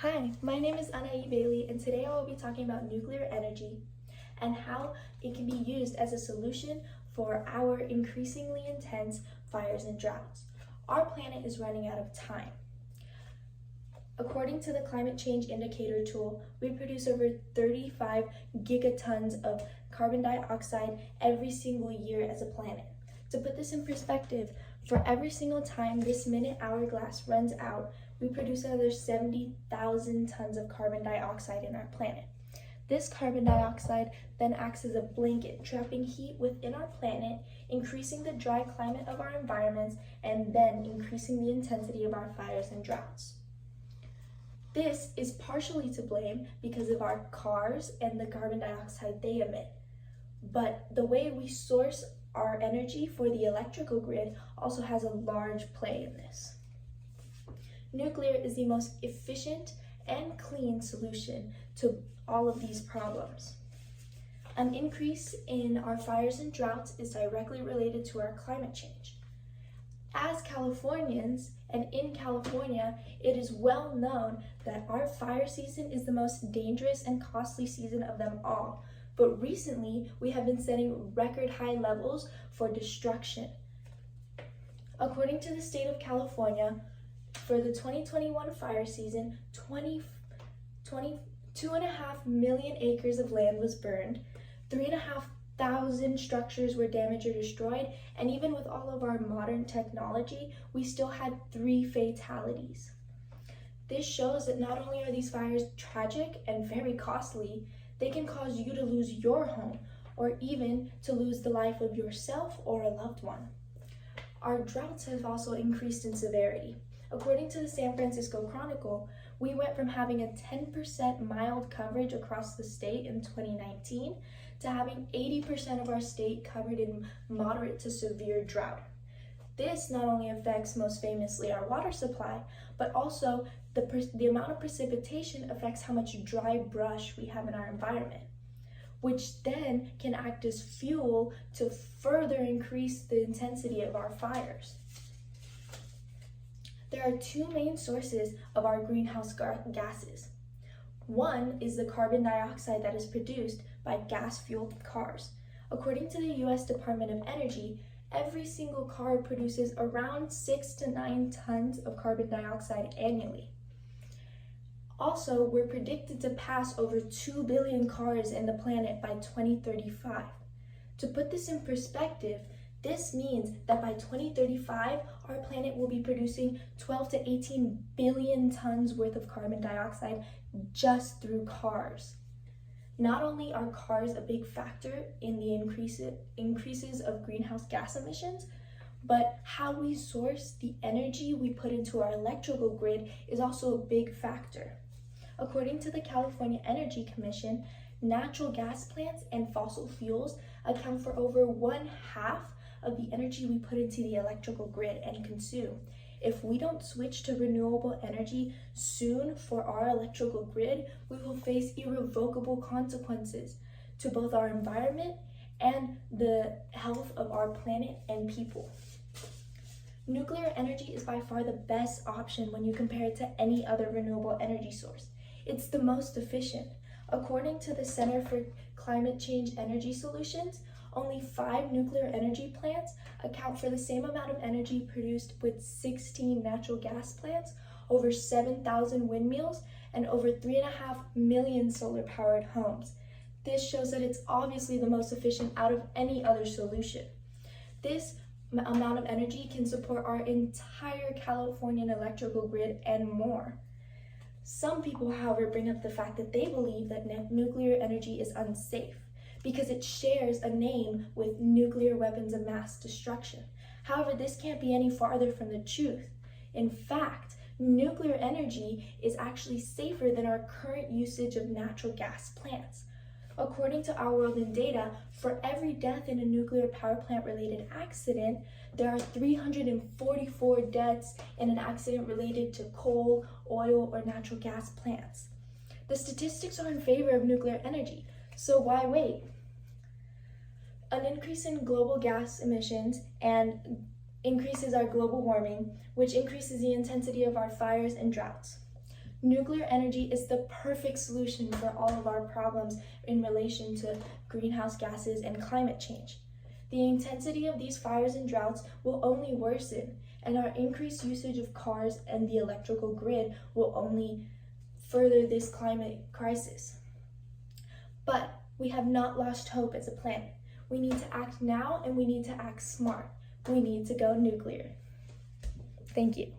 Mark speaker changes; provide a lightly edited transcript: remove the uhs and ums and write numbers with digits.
Speaker 1: Hi, my name is Anai Bailey, and today I will be talking about nuclear energy and how it can be used as a solution for our increasingly intense fires and droughts. Our planet is running out of time. According to the Climate Change Indicator tool, we produce over 35 gigatons of carbon dioxide every single year as a planet. To put this in perspective, for every single time this minute hourglass runs out, we produce another 70,000 tons of carbon dioxide in our planet. This carbon dioxide then acts as a blanket, trapping heat within our planet, increasing the dry climate of our environments, and then increasing the intensity of our fires and droughts. This is partially to blame because of our cars and the carbon dioxide they emit. But the way we source our energy for the electrical grid also has a large play in this. Nuclear is the most efficient and clean solution to all of these problems. An increase in our fires and droughts is directly related to our climate change. As Californians, and in California, it is well known that our fire season is the most dangerous and costly season of them all. But recently, we have been setting record high levels for destruction. According to the state of California, for the 2021 fire season, 2.5 million acres of land was burned, 3,500 structures were damaged or destroyed, and even with all of our modern technology, we still had 3 fatalities. This shows that not only are these fires tragic and very costly, they can cause you to lose your home or even to lose the life of yourself or a loved one. Our droughts have also increased in severity. According to the San Francisco Chronicle, we went from having a 10% mild coverage across the state in 2019 to having 80% of our state covered in moderate to severe drought. This not only affects most famously our water supply, but also the amount of precipitation affects how much dry brush we have in our environment, which then can act as fuel to further increase the intensity of our fires. There are 2 main sources of our greenhouse gases. One is the carbon dioxide that is produced by gas-fueled cars. According to the U.S. Department of Energy, every single car produces around 6 to 9 tons of carbon dioxide annually. Also, we're predicted to pass over 2 billion cars in the planet by 2035. To put this in perspective, this means that by 2035, our planet will be producing 12 to 18 billion tons worth of carbon dioxide just through cars. Not only are cars a big factor in the increases of greenhouse gas emissions, but how we source the energy we put into our electrical grid is also a big factor. According to the California Energy Commission, natural gas plants and fossil fuels account for over 1/2 of the energy we put into the electrical grid and consume. If we don't switch to renewable energy soon for our electrical grid, we will face irrevocable consequences to both our environment and the health of our planet and people. Nuclear energy is by far the best option when you compare it to any other renewable energy source. It's the most efficient. According to the Center for Climate Change Energy Solutions, only 5 nuclear energy plants account for the same amount of energy produced with 16 natural gas plants, over 7,000 windmills, and over 3.5 million solar-powered homes. This shows that it's obviously the most efficient out of any other solution. This amount of energy can support our entire Californian electrical grid and more. Some people, however, bring up the fact that they believe that nuclear energy is unsafe because it shares a name with nuclear weapons of mass destruction. However, this can't be any farther from the truth. In fact, nuclear energy is actually safer than our current usage of natural gas plants. According to Our World in Data, for every death in a nuclear power plant related accident, there are 344 deaths in an accident related to coal, oil, or natural gas plants. The statistics are in favor of nuclear energy, so why wait? An increase in global gas emissions and increases our global warming, which increases the intensity of our fires and droughts. Nuclear energy is the perfect solution for all of our problems in relation to greenhouse gases and climate change. The intensity of these fires and droughts will only worsen, and our increased usage of cars and the electrical grid will only further this climate crisis. But we have not lost hope as a planet. We need to act now, and we need to act smart. We need to go nuclear. Thank you.